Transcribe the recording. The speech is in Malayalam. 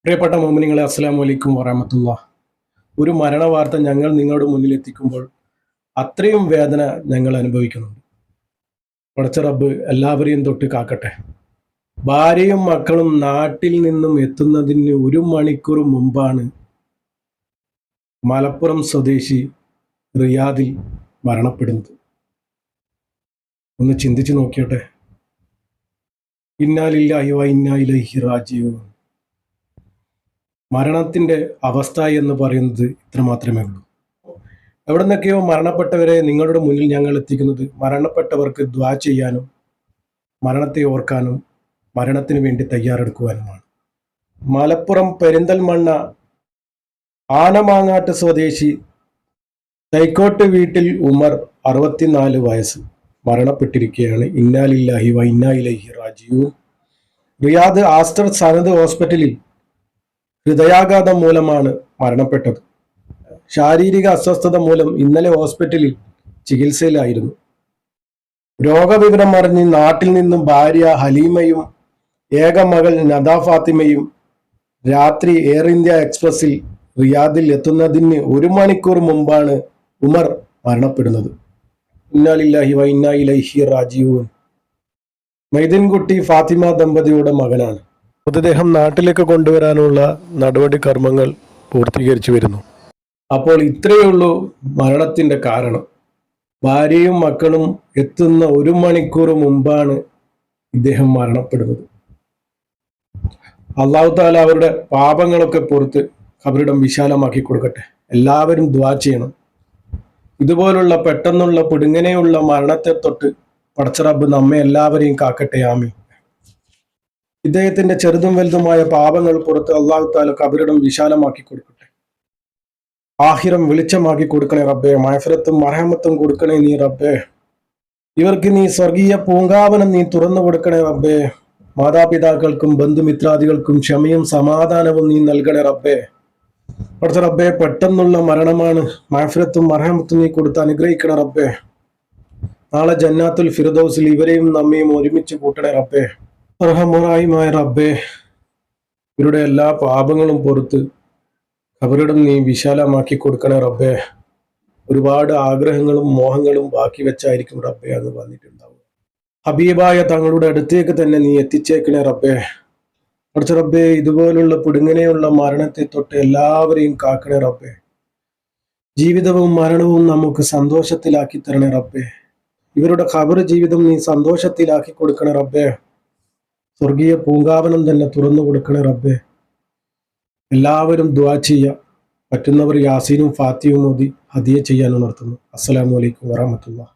പ്രിയപ്പെട്ട മോമിനിങ്ങളെ, അസ്സലാമു അലൈക്കും വറഹ്മത്തുള്ളാഹി. ഒരു മരണ വാർത്ത ഞങ്ങൾ നിങ്ങളുടെ മുന്നിൽ എത്തിക്കുമ്പോൾ അത്രയും വേദന ഞങ്ങൾ അനുഭവിക്കുന്നുണ്ട്. പടച്ച റബ്ബ് എല്ലാവരെയും തൊട്ട് കാക്കട്ടെ. ഭാര്യയും മക്കളും നാട്ടിൽ നിന്നും എത്തുന്നതിന് 1 മണിക്കൂർ മുമ്പാണ് മലപ്പുറം സ്വദേശി റിയാദിൽ മരണപ്പെടുന്നത്. ഒന്ന് ചിന്തിച്ചു നോക്കിയോട്ടെ. ഇന്നാ ലില്ലാഹി വ ഇന്നാ ഇലൈഹി റാജിഊൻ. മരണത്തിൻ്റെ അവസ്ഥ എന്ന് പറയുന്നത് ഇത്ര മാത്രമേ ഉള്ളൂ. എവിടെ നിന്നൊക്കെയോ മരണപ്പെട്ടവരെ നിങ്ങളുടെ മുന്നിൽ ഞങ്ങൾ എത്തിക്കുന്നത് മരണപ്പെട്ടവർക്ക് ദ്വാ ചെയ്യാനും മരണത്തെ ഓർക്കാനും മരണത്തിന് വേണ്ടി തയ്യാറെടുക്കുവാനുമാണ്. മലപ്പുറം പെരിന്തൽമണ്ണ ആനമാങ്ങാട്ട് സ്വദേശി തൈക്കോട്ട് വീട്ടിൽ ഉമർ 64 വയസ്സ് മരണപ്പെട്ടിരിക്കുകയാണ്. ഇന്നാ ലില്ലാഹി വ ഇന്നാ ഇലൈഹി റാജിഊൻ. റിയാദ് ആസ്റ്റർ സനദ് ഹോസ്പിറ്റലിൽ ഹൃദയാഘാതം മൂലമാണ് മരണപ്പെട്ടത്. ശാരീരിക അസ്വസ്ഥത മൂലം ഇന്നലെ ഹോസ്പിറ്റലിൽ ചികിത്സയിലായിരുന്നു. രോഗവിവരം അറിഞ്ഞ് നാട്ടിൽ നിന്നും ഭാര്യ ഹലീമയും ഏക മകൾ നദ ഫാത്തിമയും രാത്രി എയർ ഇന്ത്യ എക്സ്പ്രസിൽ റിയാദിൽ എത്തുന്നതിന് 1 മണിക്കൂർ മുമ്പാണ് ഉമർ മരണപ്പെടുന്നത്. ഇന്നാ ലില്ലാഹി വ ഇന്നാ ഇലൈഹി റാജിഊൻ. മൈദിൻകുട്ടി ഫാത്തിമ ദമ്പതിയുടെ മകനാണ്. മൃതദേഹം നാട്ടിലേക്ക് കൊണ്ടുവരാനുള്ള നടപടി കർമ്മങ്ങൾ പൂർത്തീകരിച്ചു വരുന്നു. അപ്പോൾ ഇത്രയുള്ളൂ മരണത്തിൻ്റെ കാരണം. ഭാര്യയും മക്കളും എത്തുന്ന 1 മണിക്കൂർ മുമ്പാണ് ഇദ്ദേഹം മരണപ്പെടുന്നത്. അല്ലാഹു തആല അവരുടെ പാപങ്ങളൊക്കെ പുറത്ത് ഖബറിടം വിശാലമാക്കി കൊടുക്കട്ടെ. എല്ലാവരും ദുആ ചെയ്യണം. ഇതുപോലുള്ള പെട്ടെന്നുള്ള പിടുങ്ങനെയുള്ള മരണത്തെ തൊട്ട് പടച്ച റബ്ബ് നമ്മെ എല്ലാവരെയും കാക്കട്ടെ. ആമീൻ. ഇദ്ദേഹത്തിന്റെ ചെറുതും വലുതുമായ പാപങ്ങൾ പുറത്ത് അല്ലാഹു തആല ഖബറിടം വിശാലമാക്കി കൊടുക്കട്ടെ. ആഖിറം വെളിച്ചമാക്കി കൊടുക്കണേ റബ്ബേ. മഗ്ഫിറത്തും മർഹമത്തും കൊടുക്കണേ നീ റബ്ബേ. ഇവർക്ക് നീ സ്വർഗീയ പൂങ്കാവനം നീ തുറന്നു കൊടുക്കണേ റബ്ബേ. മാതാപിതാക്കൾക്കും ബന്ധുമിത്രാദികൾക്കും ക്ഷമയും സമാധാനവും നീ നൽകണേ റബ്ബേ. പടച്ച റബ്ബേ, പെട്ടെന്നുള്ള മരണമാണ്. മഗ്ഫിറത്തും മർഹമത്തും നീ കൊടുത്ത് അനുഗ്രഹിക്കണേ റബ്ബേ. നാളെ ജന്നാത്തുൽ ഫിർദൗസിൽ ഇവരെയും നമ്മയും ഒരുമിച്ച് കൂട്ടണേ റബ്ബേ. അർഹമുറായിമായ റബ്ബേ, ഇവരുടെ എല്ലാ പാപങ്ങളും പുറത്ത് ഖബറിടം നീ വിശാലമാക്കി കൊടുക്കണേ റബ്ബേ. ഒരുപാട് ആഗ്രഹങ്ങളും മോഹങ്ങളും ബാക്കി വെച്ചായിരിക്കും റബ്ബേ അത് വന്നിട്ടുണ്ടാവും. ഹബീബായ തങ്ങളുടെ അടുത്തേക്ക് തന്നെ നീ എത്തിച്ചേക്കണേ റബ്ബേ. കുറച്ച് റബ്ബേ, ഇതുപോലുള്ള പിടുങ്ങനെയുള്ള മരണത്തെ തൊട്ട് എല്ലാവരെയും കാക്കണേ റബ്ബേ. ജീവിതവും മരണവും നമുക്ക് സന്തോഷത്തിലാക്കി തരണേ റബ്ബേ. ഇവരുടെ ഖബർ ജീവിതം നീ സന്തോഷത്തിലാക്കി കൊടുക്കണേ റബ്ബേ. സ്വർഗീയ പൂങ്കാവനം തന്നെ തുറന്നു കൊടുക്കണേ റബ്ബേ. എല്ലാവരും ദുആ ചെയ്യുക. പറ്റുന്നവർ യാസീനും ഫാത്തിയും ഓതി ഹദിയ ചെയ്യാൻ ഉണർത്തുന്നു. അസ്സലാമു അലൈക്കും വറഹ്മത്തുള്ളാഹി.